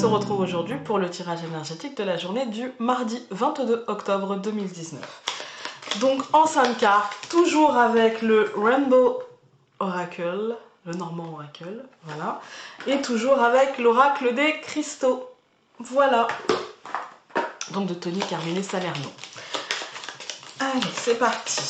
se retrouve aujourd'hui pour le tirage énergétique de la journée du mardi 22 octobre 2019. Donc en 5 cartes, toujours avec le Rainbow Oracle, le Normand Oracle, voilà, et toujours avec l'oracle des cristaux, voilà, donc de Tony Carmine Salerno. Allez, c'est parti.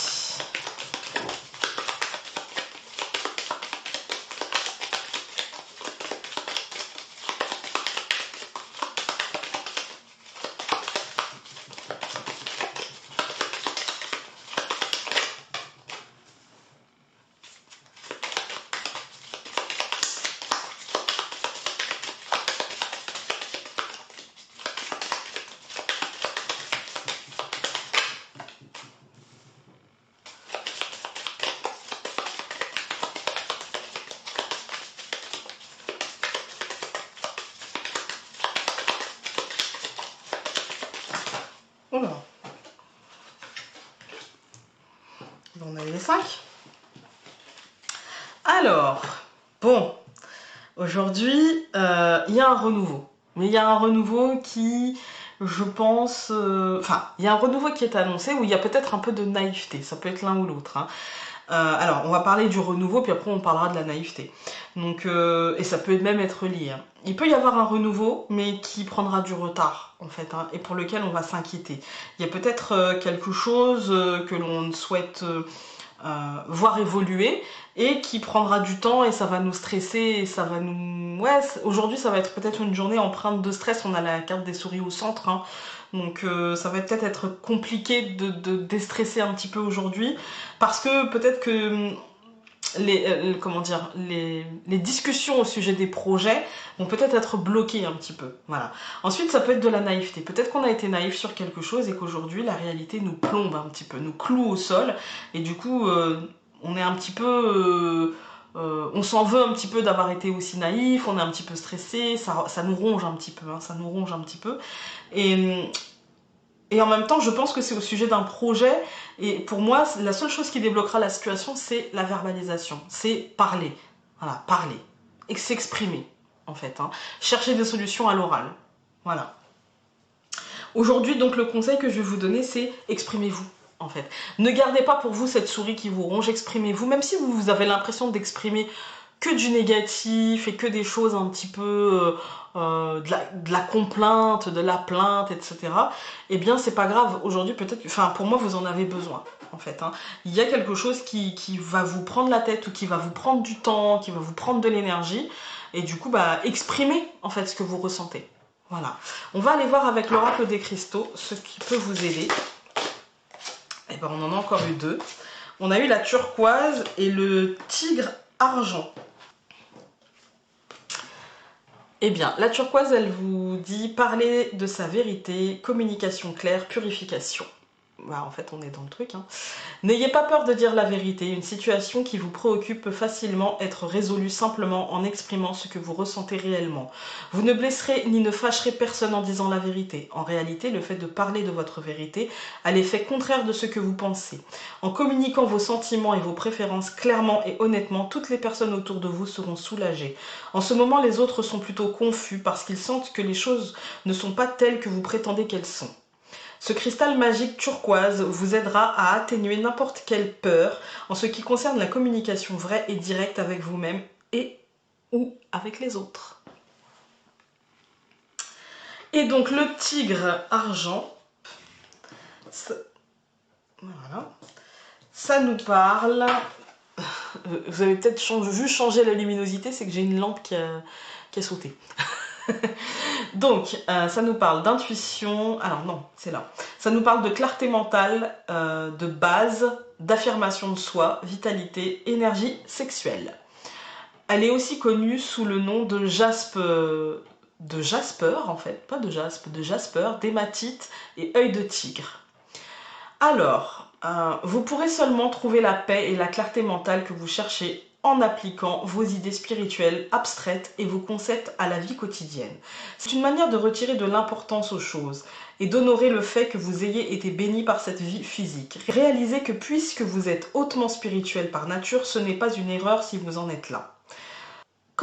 Oula. On a eu les 5. Alors, bon, aujourd'hui, il y a un renouveau. Mais il y a un renouveau qui, je pense... Enfin, il y a un renouveau qui est annoncé où il y a peut-être un peu de naïveté. Ça peut être l'un ou l'autre. Hein. Alors, on va parler du renouveau, puis après on parlera de la naïveté. Donc, et ça peut même être lié. Hein. Il peut y avoir un renouveau, mais qui prendra du retard, en fait, hein, et pour lequel on va s'inquiéter. Il y a peut-être quelque chose que l'on souhaite voir évoluer, et qui prendra du temps, et ça va nous stresser, et ça va nous... Ouais, aujourd'hui, ça va être peut-être une journée empreinte de stress. On a la carte des souris au centre, hein. Donc ça va peut-être être compliqué de déstresser un petit peu aujourd'hui, parce que peut-être que les discussions au sujet des projets vont peut-être être bloquées un petit peu. Voilà. Ensuite, ça peut être de la naïveté. Peut-être qu'on a été naïf sur quelque chose et qu'aujourd'hui, la réalité nous plombe un petit peu, nous cloue au sol, et du coup, on est un petit peu... on s'en veut un petit peu d'avoir été aussi naïf, on est un petit peu stressé, ça nous ronge un petit peu, hein, ça nous ronge un petit peu. Et en même temps, je pense que c'est au sujet d'un projet, et pour moi, la seule chose qui débloquera la situation, c'est la verbalisation, c'est parler, voilà, parler, et s'exprimer, en fait, hein. Chercher des solutions à l'oral, voilà. Aujourd'hui, donc, le conseil que je vais vous donner, c'est exprimez-vous, en fait. Ne gardez pas pour vous cette souris qui vous ronge, exprimez-vous, même si vous avez l'impression d'exprimer que du négatif et que des choses un petit peu de la complainte, de la plainte, etc. Eh bien, c'est pas grave. Aujourd'hui, peut-être, enfin, pour moi, vous en avez besoin, en fait. Hein. Il y a quelque chose qui va vous prendre la tête, ou qui va vous prendre du temps, qui va vous prendre de l'énergie, et du coup, bah, exprimez, en fait, ce que vous ressentez. Voilà. On va aller voir avec l'oracle des cristaux ce qui peut vous aider. Et ben, on en a encore eu 2. On a eu la turquoise et le tigre argent. Eh bien, la turquoise, elle vous dit parler de sa vérité, communication claire, purification. Bah, en fait, on est dans le truc. Hein. N'ayez pas peur de dire la vérité. Une situation qui vous préoccupe peut facilement être résolue simplement en exprimant ce que vous ressentez réellement. Vous ne blesserez ni ne fâcherez personne en disant la vérité. En réalité, le fait de parler de votre vérité a l'effet contraire de ce que vous pensez. En communiquant vos sentiments et vos préférences clairement et honnêtement, toutes les personnes autour de vous seront soulagées. En ce moment, les autres sont plutôt confus parce qu'ils sentent que les choses ne sont pas telles que vous prétendez qu'elles sont. Ce cristal magique turquoise vous aidera à atténuer n'importe quelle peur en ce qui concerne la communication vraie et directe avec vous-même et ou avec les autres. Et donc le tigre argent, voilà, ça nous parle... Vous avez peut-être vu changer la luminosité, c'est que j'ai une lampe qui a sauté. Donc, ça nous parle d'intuition, alors non, c'est là. Ça nous parle de clarté mentale, de base, d'affirmation de soi, vitalité, énergie sexuelle. Elle est aussi connue sous le nom de Jasper, en fait, pas de jaspe, de Jasper, d'hématite et œil de tigre. Alors, vous pourrez seulement trouver la paix et la clarté mentale que vous cherchez en appliquant vos idées spirituelles abstraites et vos concepts à la vie quotidienne. C'est une manière de retirer de l'importance aux choses et d'honorer le fait que vous ayez été béni par cette vie physique. Réalisez que puisque vous êtes hautement spirituel par nature, ce n'est pas une erreur si vous en êtes là.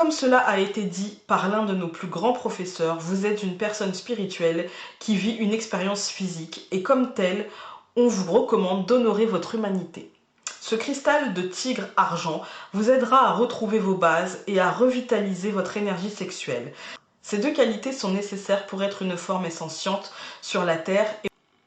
Comme cela a été dit par l'un de nos plus grands professeurs, vous êtes une personne spirituelle qui vit une expérience physique et comme telle, on vous recommande d'honorer votre humanité. Ce cristal de tigre argent vous aidera à retrouver vos bases et à revitaliser votre énergie sexuelle. Ces deux qualités sont nécessaires pour être une forme essentielle sur la Terre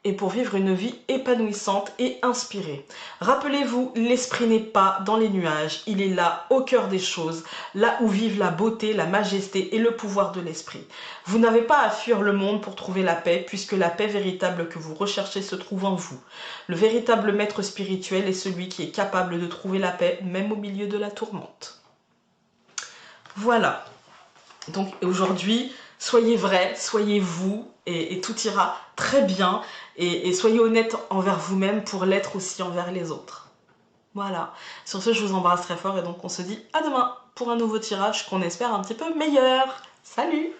et pour vivre une vie épanouissante et inspirée. Rappelez-vous, l'esprit n'est pas dans les nuages, il est là, au cœur des choses, là où vivent la beauté, la majesté et le pouvoir de l'esprit. Vous n'avez pas à fuir le monde pour trouver la paix, puisque la paix véritable que vous recherchez se trouve en vous. Le véritable maître spirituel est celui qui est capable de trouver la paix, même au milieu de la tourmente. Voilà. Donc aujourd'hui, soyez vrai, soyez vous et tout ira très bien et soyez honnête envers vous-même pour l'être aussi envers les autres. Voilà. Sur ce, je vous embrasse très fort et donc on se dit à demain pour un nouveau tirage qu'on espère un petit peu meilleur. Salut!